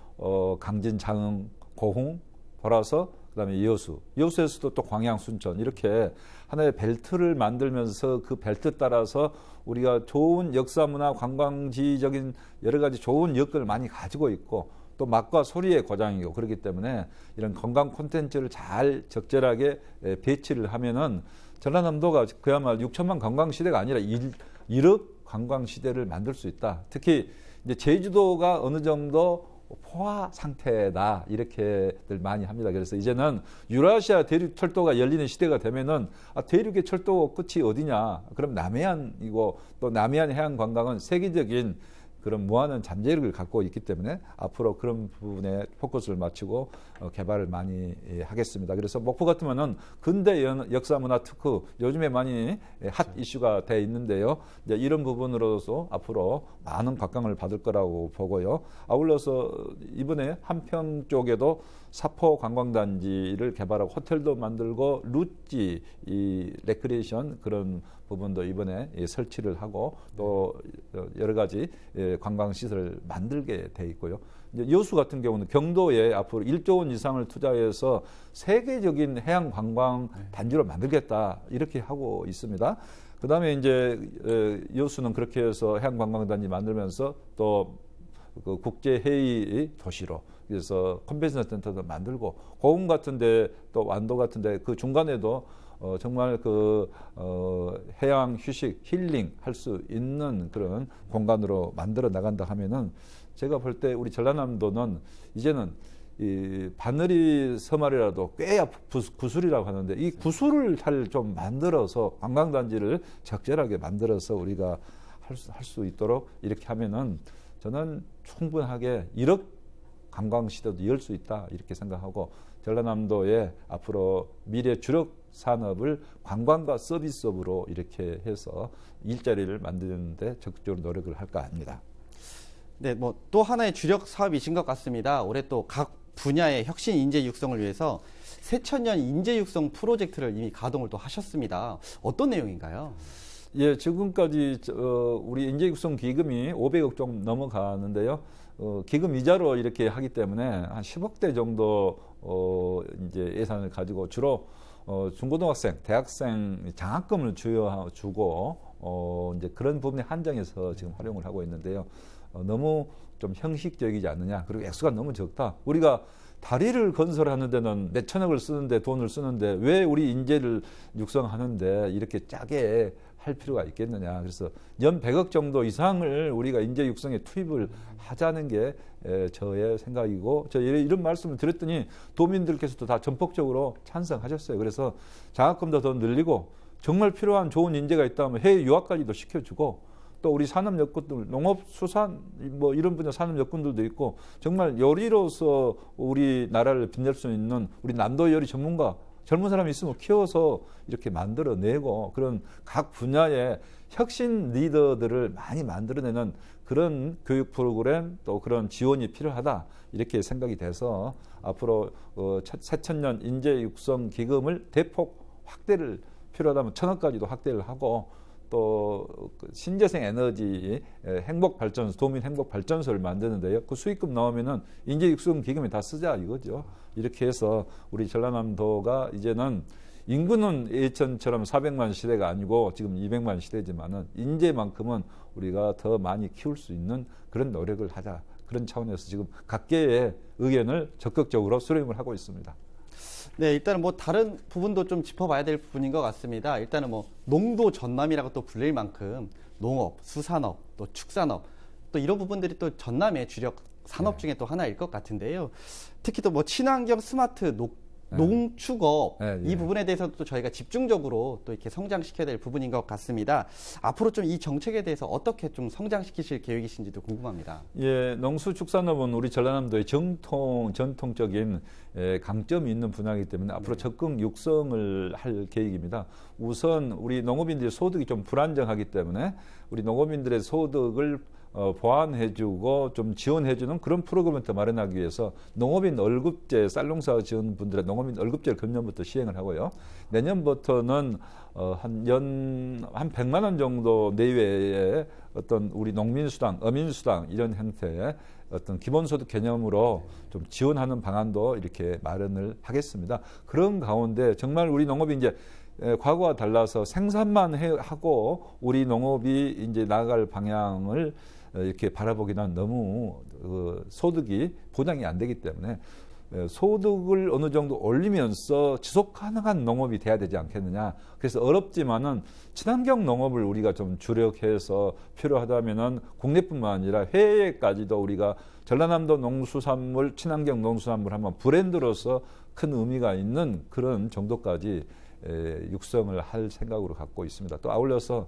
Speaker 20: 강진, 장흥, 고흥 돌아서 그다음에 여수에서도 또 광양, 순천 이렇게 하나의 벨트를 만들면서 그 벨트 따라서 우리가 좋은 역사, 문화, 관광지적인 여러 가지 좋은 여건을 많이 가지고 있고 또 맛과 소리의 고장이고 그렇기 때문에 이런 관광 콘텐츠를 잘 적절하게 배치를 하면은 전라남도가 그야말로 6천만 관광 시대가 아니라 1억 관광 시대를 만들 수 있다. 특히 이제 제주도가 어느 정도 포화 상태다 이렇게들 많이 합니다. 그래서 이제는 유라시아 대륙 철도가 열리는 시대가 되면은 대륙의 철도 끝이 어디냐? 그럼 남해안이고 또 남해안 해양 관광은 세계적인 그런 무한한 잠재력을 갖고 있기 때문에 앞으로 그런 부분에 포커스를 맞추고 개발을 많이 하겠습니다. 그래서 목포 같으면은 근대 역사문화 특구 요즘에 많이 핫 이슈가 돼 있는데요. 이제 이런 부분으로서 앞으로 많은 각광을 받을 거라고 보고요. 아울러서 이번에 한평 쪽에도 사포 관광단지를 개발하고 호텔도 만들고 루지 이 레크리에이션 그런 부분도 이번에 설치를 하고 또 여러 가지 관광시설을 만들게 돼 있고요. 이제 여수 같은 경우는 경도에 앞으로 1조 원 이상을 투자해서 세계적인 해양 관광 단지로 만들겠다 이렇게 하고 있습니다. 그다음에 이제 여수는 그렇게 해서 해양 관광 단지 만들면서 또 그 국제 회의 도시로 그래서 컨벤션 센터도 만들고 고흥 같은데 또 완도 같은데 그 중간에도 정말 해양 휴식 힐링 할 수 있는 그런 공간으로 만들어 나간다 하면은 제가 볼 때 우리 전라남도는 이제는 이 바늘이 서말이라도 꽤 구슬이라고 하는데 이 구슬을 잘 좀 만들어서 관광단지를 적절하게 만들어서 우리가 할 수 있도록 이렇게 하면은 저는 충분하게 1억 관광 시대도 열 수 있다 이렇게 생각하고 전라남도의 앞으로 미래 주력 산업을 관광과 서비스업으로 이렇게 해서 일자리를 만드는데 적극적으로 노력을 할까 합니다.
Speaker 19: 네, 뭐 또 하나의 주력 사업이신 것 같습니다. 올해 또 각 분야의 혁신 인재 육성을 위해서 새천년 인재 육성 프로젝트를 이미 가동을 또 하셨습니다. 어떤 내용인가요?
Speaker 20: 예, 지금까지 우리 인재 육성 기금이 500억 좀 넘어가는데요. 기금 이자로 이렇게 하기 때문에 한 10억대 정도 이제 예산을 가지고 주로 중고등학생, 대학생 장학금을 주고 이제 그런 부분에 한정해서 지금 활용을 하고 있는데요. 너무 좀 형식적이지 않느냐. 그리고 액수가 너무 적다. 우리가 다리를 건설하는 데는 몇 천억을 쓰는데 돈을 쓰는데 왜 우리 인재를 육성하는데 이렇게 짜게 할 필요가 있겠느냐. 그래서 연 100억 정도 이상을 우리가 인재 육성에 투입을 하자는 게 저의 생각이고 저 이런 말씀을 드렸더니 도민들께서도 다 전폭적으로 찬성하셨어요. 그래서 장학금도 더 늘리고 정말 필요한 좋은 인재가 있다면 해외 유학까지도 시켜주고 또 우리 산업 여건들, 농업, 수산 뭐 이런 분야 산업 여건들도 있고 정말 요리로서 우리나라를 빛낼 수 있는 우리 남도 요리 전문가 젊은 사람이 있으면 키워서 이렇게 만들어내고 그런 각 분야의 혁신 리더들을 많이 만들어내는 그런 교육 프로그램 또 그런 지원이 필요하다 이렇게 생각이 돼서 앞으로 새천년 인재 육성 기금을 대폭 확대를 필요하다면 1,000억까지도 확대를 하고 또 신재생 에너지 행복발전소, 도민 행복발전소를 만드는데요. 그 수익금 나오면은 인재 육성 기금에 다 쓰자 이거죠. 이렇게 해서 우리 전라남도가 이제는 인구는 예전처럼 400만 시대가 아니고 지금 200만 시대지만은 인재만큼은 우리가 더 많이 키울 수 있는 그런 노력을 하자. 그런 차원에서 지금 각계의 의견을 적극적으로 수렴을 하고 있습니다.
Speaker 19: 네, 일단은 뭐 다른 부분도 좀 짚어봐야 될 부분인 것 같습니다. 일단은 뭐 농도 전남이라고 또 불릴 만큼 농업, 수산업, 또 축산업 또 이런 부분들이 또 전남의 주력 산업 중에 또 하나일 것 같은데요. 특히 또 뭐 친환경 스마트 농축업 이 부분에 대해서도 또 저희가 집중적으로 또 이렇게 성장시켜야 될 부분인 것 같습니다. 앞으로 좀 이 정책에 대해서 어떻게 좀 성장시키실 계획이신지도 궁금합니다.
Speaker 20: 예, 농수축산업은 우리 전라남도의 전통적인 강점이 있는 분야이기 때문에 앞으로 적극 육성을 할 계획입니다. 우선 우리 농업인들의 소득이 좀 불안정하기 때문에 우리 농업인들의 소득을 보완해주고 좀 지원해주는 그런 프로그램을 더 마련하기 위해서 농업인 월급제, 쌀농사 지은 분들의 농업인 월급제를 금년부터 시행을 하고요. 내년부터는 한 100만 원 정도 내외의 어떤 우리 농민수당, 어민수당 이런 형태의 어떤 기본소득 개념으로 좀 지원하는 방안도 이렇게 마련을 하겠습니다. 그런 가운데 정말 우리 농업이 이제 과거와 달라서 생산만 하고 우리 농업이 이제 나아갈 방향을 이렇게 바라보기는 너무 소득이 보장이 안 되기 때문에 소득을 어느 정도 올리면서 지속 가능한 농업이 돼야 되지 않겠느냐. 그래서 어렵지만은 친환경 농업을 우리가 좀 주력해서 필요하다면은 국내뿐만 아니라 해외까지도 우리가 전라남도 농수산물, 친환경 농수산물 한번 브랜드로서 큰 의미가 있는 그런 정도까지 육성을 할 생각으로 갖고 있습니다. 또 아울러서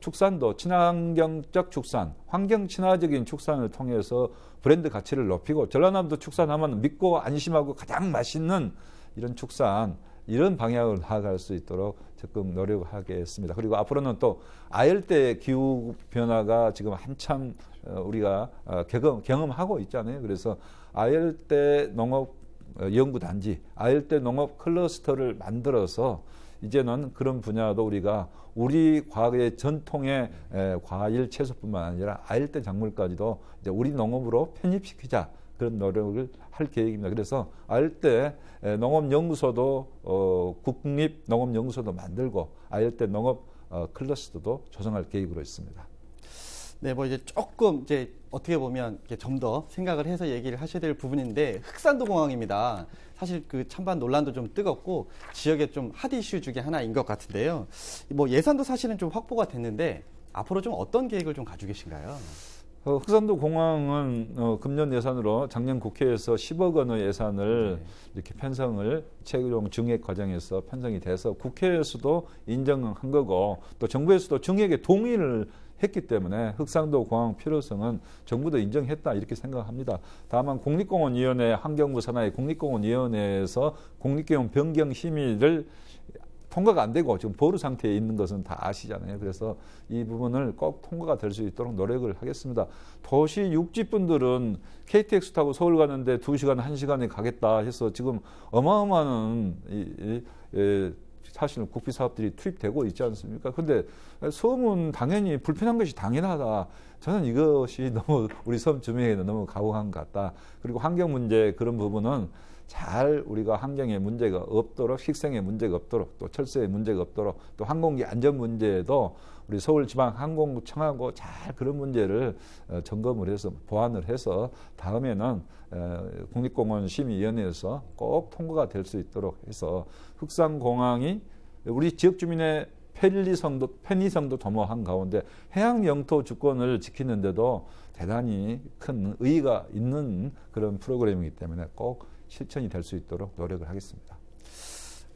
Speaker 20: 축산도 친환경적 축산, 환경 친화적인 축산을 통해서 브랜드 가치를 높이고 전라남도 축산하면 믿고 안심하고 가장 맛있는 이런 축산, 이런 방향으로 나아갈 수 있도록 적극 노력하겠습니다. 그리고 앞으로는 또 아열대 기후 변화가 지금 한참 우리가 경험하고 있잖아요. 그래서 아열대 농업 연구단지, 아열대 농업 클러스터를 만들어서 이제는 그런 분야도 우리가 우리 과거의 전통의 과일 채소뿐만 아니라 아열대 작물까지도 이제 우리 농업으로 편입시키자, 그런 노력을 할 계획입니다. 그래서 아열대 농업연구소도 국립 농업연구소도 만들고 아열대 농업 클러스터도 조성할 계획으로 있습니다.
Speaker 19: 네, 뭐 이제 조금 이제 어떻게 보면 좀 더 생각을 해서 얘기를 하셔야 될 부분인데, 흑산도 공항입니다. 사실 그 찬반 논란도 좀 뜨겁고 지역의 좀 핫 이슈 중에 하나인 것 같은데요. 뭐 예산도 사실은 좀 확보가 됐는데 앞으로 좀 어떤 계획을 좀 가지고 계신가요?
Speaker 20: 흑산도 공항은 금년 예산으로 작년 국회에서 10억 원의 예산을 이렇게 편성을 최종 증액 과정에서 편성이 돼서 국회에서도 인정한 거고 또 정부에서도 증액에 동의를 했기 때문에 흑산도 공항 필요성은 정부도 인정했다, 이렇게 생각합니다. 다만 국립공원위원회, 환경부 산하의 국립공원위원회에서 국립공원 변경 심의를 통과가 안 되고 지금 보류 상태에 있는 것은 다 아시잖아요. 그래서 이 부분을 꼭 통과가 될 수 있도록 노력을 하겠습니다. 도시 육지분들은 KTX 타고 서울 가는데 2시간, 1시간에 가겠다 해서 지금 어마어마한 사실은 국비 사업들이 투입되고 있지 않습니까? 근데 섬은 당연히 불편한 것이 당연하다. 저는 이것이 너무 우리 섬 주민에게는 너무 가혹한 것 같다. 그리고 환경 문제, 그런 부분은 잘 우리가 환경에 문제가 없도록, 식생에 문제가 없도록, 또 철새에 문제가 없도록, 또 항공기 안전 문제에도 우리 서울지방항공청하고 잘 그런 문제를 점검을 해서 보완을 해서 다음에는 국립공원 심의위원회에서 꼭 통과가 될 수 있도록 해서 흑산공항이 우리 지역 주민의 편의성도 도모한 가운데 해양 영토 주권을 지키는데도 대단히 큰 의의가 있는 그런 프로그램이기 때문에 꼭 실천이 될 수 있도록 노력을 하겠습니다.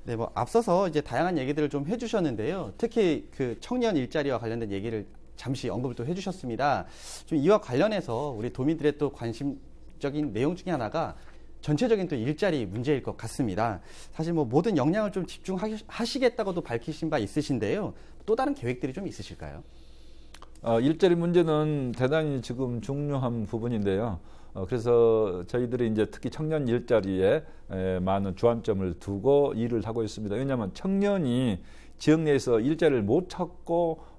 Speaker 19: 네, 뭐 앞서서 이제 다양한 얘기들을 좀 해주셨는데요. 특히 그 청년 일자리와 관련된 얘기를 잠시 언급을 또 해주셨습니다. 좀 이와 관련해서 우리 도민들의 또 관심적인 내용 중에 하나가 전체적인 또 일자리 문제일 것 같습니다. 사실 뭐 모든 역량을 좀 집중하시겠다고도 밝히신 바 있으신데요. 또 다른 계획들이 좀 있으실까요?
Speaker 20: 일자리 문제는 대단히 지금 중요한 부분인데요. 그래서 저희들이 이제 특히 청년 일자리에 많은 주안점을 두고 일을 하고 있습니다. 왜냐하면 청년이 지역 내에서 일자리를 못 찾고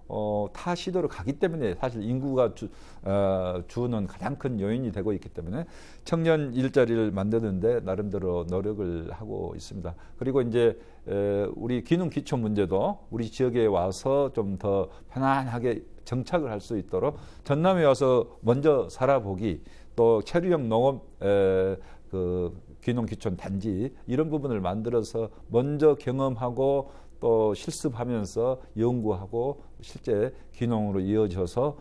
Speaker 20: 타 시도로 가기 때문에 사실 인구가 주는 가장 큰 요인이 되고 있기 때문에 청년 일자리를 만드는데 나름대로 노력을 하고 있습니다. 그리고 이제 우리 기능 기초 문제도 우리 지역에 와서 좀 더 편안하게 정착을 할 수 있도록 전남에 와서 먼저 살아보기, 또 체류형 농업 그 귀농 귀촌 단지 이런 부분을 만들어서 먼저 경험하고 또 실습하면서 연구하고 실제 귀농으로 이어져서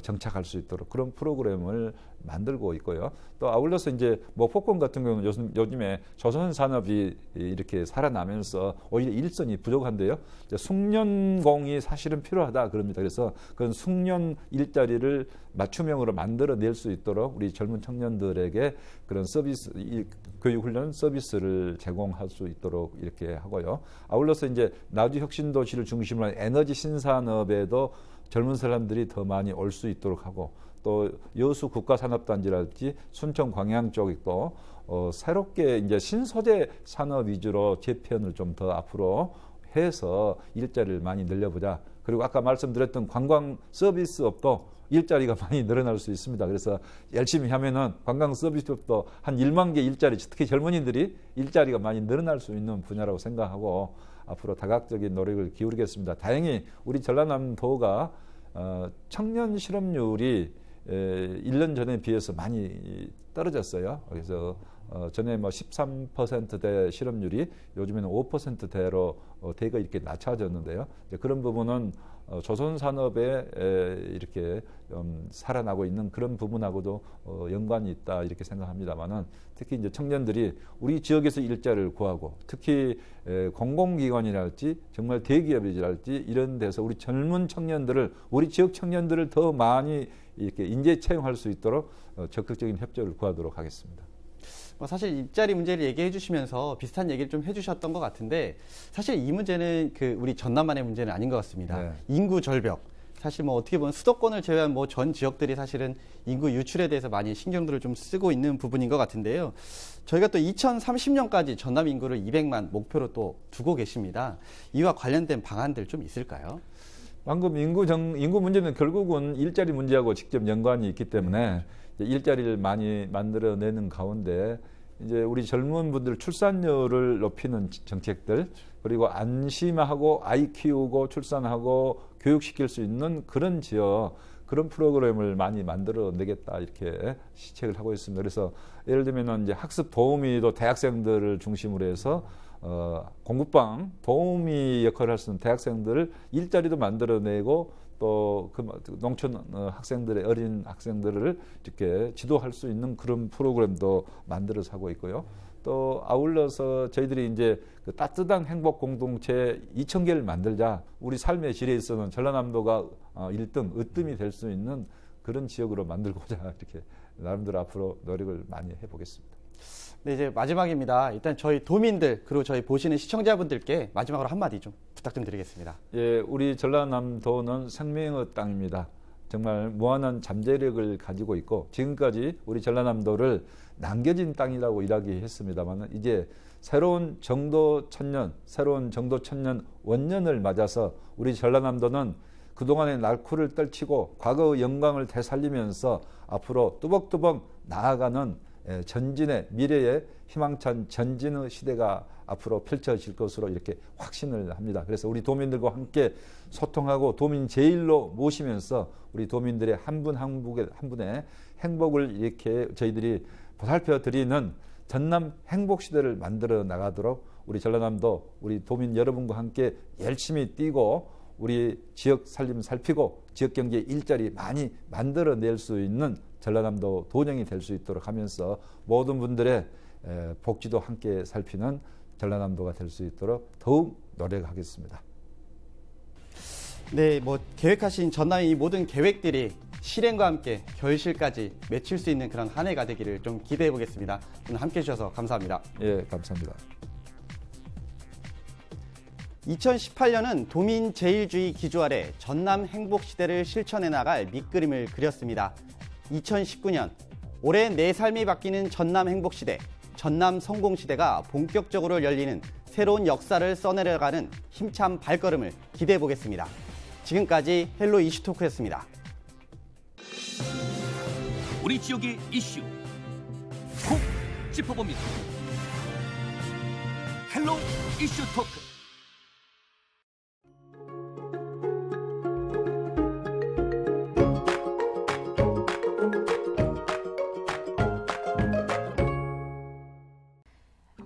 Speaker 20: 정착할 수 있도록 그런 프로그램을 만들고 있고요. 또 아울러서 이제 뭐 목포권 같은 경우는 요즘에 조선 산업이 이렇게 살아나면서 오히려 일선이 부족한데요. 숙련공이 사실은 필요하다 그럽니다. 그래서 그런 숙련 일자리를 맞춤형으로 만들어낼 수 있도록 우리 젊은 청년들에게 그런 서비스, 교육훈련 서비스를 제공할 수 있도록 이렇게 하고요. 아울러서 이제 나주 혁신도시를 중심으로 한 에너지 신산업에도 젊은 사람들이 더 많이 올 수 있도록 하고, 또 여수 국가산업단지랄지 순천 광양 쪽도 새롭게 이제 신소재 산업 위주로 재편을 좀 더 앞으로 해서 일자리를 많이 늘려보자. 그리고 아까 말씀드렸던 관광 서비스업도 일자리가 많이 늘어날 수 있습니다. 그래서 열심히 하면은 관광 서비스업도 한 1만 개 일자리, 특히 젊은이들이 일자리가 많이 늘어날 수 있는 분야라고 생각하고 앞으로 다각적인 노력을 기울이겠습니다. 다행히 우리 전라남도가 청년 실업률이 1년 전에 비해서 많이 떨어졌어요. 그래서 전에 뭐 13%대 실업률이 요즘에는 5%대로 대거 이렇게 낮춰졌는데요. 그런 부분은 조선 산업에 이렇게 살아나고 있는 그런 부분하고도 연관이 있다 이렇게 생각합니다만은 특히 이제 청년들이 우리 지역에서 일자리를 구하고 특히 공공기관이랄지 정말 대기업이랄지 이런 데서 우리 젊은 청년들을 우리 지역 청년들을 더 많이 이렇게 인재 채용할 수 있도록 적극적인 협조를 구하도록 하겠습니다.
Speaker 19: 사실 일자리 문제를 얘기해 주시면서 비슷한 얘기를 좀 해주셨던 것 같은데 사실 이 문제는 우리 전남만의 문제는 아닌 것 같습니다. 네. 인구 절벽. 사실 뭐 어떻게 보면 수도권을 제외한 뭐 전 지역들이 사실은 인구 유출에 대해서 많이 신경들을 좀 쓰고 있는 부분인 것 같은데요. 저희가 또 2030년까지 전남 인구를 200만 목표로 또 두고 계십니다. 이와 관련된 방안들 좀 있을까요?
Speaker 20: 방금 인구 문제는 결국은 일자리 문제하고 직접 연관이 있기 때문에 일자리를 많이 만들어내는 가운데 이제 우리 젊은 분들 출산율을 높이는 정책들 그리고 안심하고 아이 키우고 출산하고 교육시킬 수 있는 그런 지역 그런 프로그램을 많이 만들어내겠다 이렇게 시책을 하고 있습니다. 그래서 예를 들면은 이제 학습 도우미도 대학생들을 중심으로 해서 공부방 도우미 역할을 할 수 있는 대학생들을 일자리도 만들어내고 또 그 농촌 학생들의 어린 학생들을 이렇게 지도할 수 있는 그런 프로그램도 만들어서 하고 있고요. 또 아울러서 저희들이 이제 그 따뜻한 행복 공동체 2,000개를 만들자. 우리 삶의 질에 있어서는 전라남도가 1등, 으뜸이 될 수 있는 그런 지역으로 만들고자 이렇게 나름대로 앞으로 노력을 많이 해보겠습니다.
Speaker 19: 네, 이제 마지막입니다. 일단 저희 도민들 그리고 저희 보시는 시청자분들께 마지막으로 한마디 좀 부탁 좀 드리겠습니다.
Speaker 20: 예, 우리 전라남도는 생명의 땅입니다. 정말 무한한 잠재력을 가지고 있고 지금까지 우리 전라남도를 남겨진 땅이라고 이야기했습니다만 이제 새로운 정도 천년 원년을 맞아서 우리 전라남도는 그동안의 날쿠를 떨치고 과거의 영광을 되살리면서 앞으로 뚜벅뚜벅 나아가는 전진의 미래의 희망찬 전진의 시대가 앞으로 펼쳐질 것으로 이렇게 확신을 합니다. 그래서 우리 도민들과 함께 소통하고 도민 제일로 모시면서 우리 도민들의 한 분 한 분의 행복을 이렇게 저희들이 보살펴 드리는 전남 행복 시대를 만들어 나가도록 우리 전라남도 우리 도민 여러분과 함께 열심히 뛰고 우리 지역 살림 살피고 지역 경제 일자리 많이 만들어낼 수 있는 전라남도 도정이 될 수 있도록 하면서 모든 분들의 복지도 함께 살피는 전라남도가 될 수 있도록 더욱 노력하겠습니다.
Speaker 19: 네, 뭐 계획하신 전남의 이 모든 계획들이 실행과 함께 결실까지 맺힐 수 있는 그런 한 해가 되기를 좀 기대해 보겠습니다. 오늘 함께 해주셔서 감사합니다.
Speaker 20: 예, 감사합니다.
Speaker 19: 2018년은 도민 제일주의 기조 아래 전남 행복 시대를 실천해 나갈 밑그림을 그렸습니다. 2019년 올해 내 삶이 바뀌는 전남 행복 시대, 전남 성공 시대가 본격적으로 열리는 새로운 역사를 써내려가는 힘찬 발걸음을 기대해 보겠습니다. 지금까지 헬로 이슈토크였습니다.
Speaker 18: 우리 지역의 이슈 콕 짚어봅니다. 헬로 이슈토크.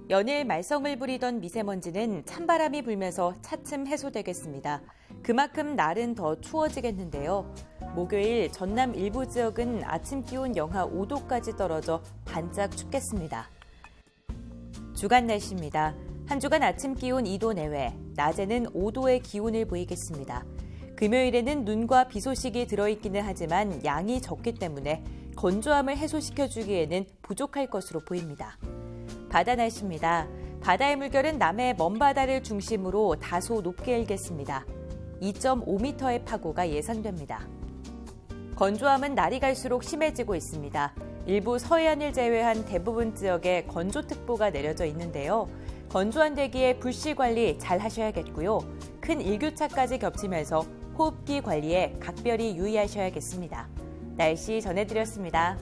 Speaker 2: 연일 말썽을 부리던 미세먼지는 찬바람이 불면서 차츰 해소되겠습니다. 그만큼 날은 더 추워지겠는데요. 목요일 전남 일부 지역은 아침 기온 영하 5도까지 떨어져 반짝 춥겠습니다. 주간 날씨입니다. 한 주간 아침 기온 2도 내외, 낮에는 5도의 기온을 보이겠습니다. 금요일에는 눈과 비 소식이 들어있기는 하지만 양이 적기 때문에 건조함을 해소시켜주기에는 부족할 것으로 보입니다. 바다 날씨입니다. 바다의 물결은 남해 먼바다를 중심으로 다소 높게 일겠습니다. 2.5m의 파고가 예상됩니다. 건조함은 날이 갈수록 심해지고 있습니다. 일부 서해안을 제외한 대부분 지역에 건조특보가 내려져 있는데요. 건조한 대기에 불씨 관리 잘 하셔야겠고요. 큰 일교차까지 겹치면서 호흡기 관리에 각별히 유의하셔야겠습니다. 날씨 전해드렸습니다.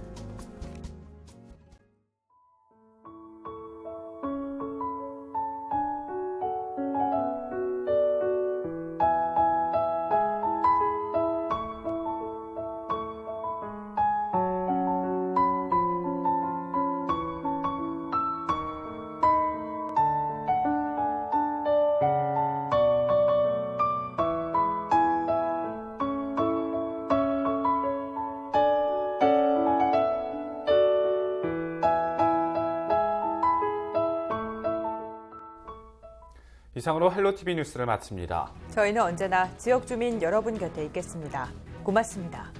Speaker 1: 이상으로 헬로티비 뉴스를 마칩니다.
Speaker 2: 저희는 언제나 지역 주민 여러분 곁에 있겠습니다. 고맙습니다.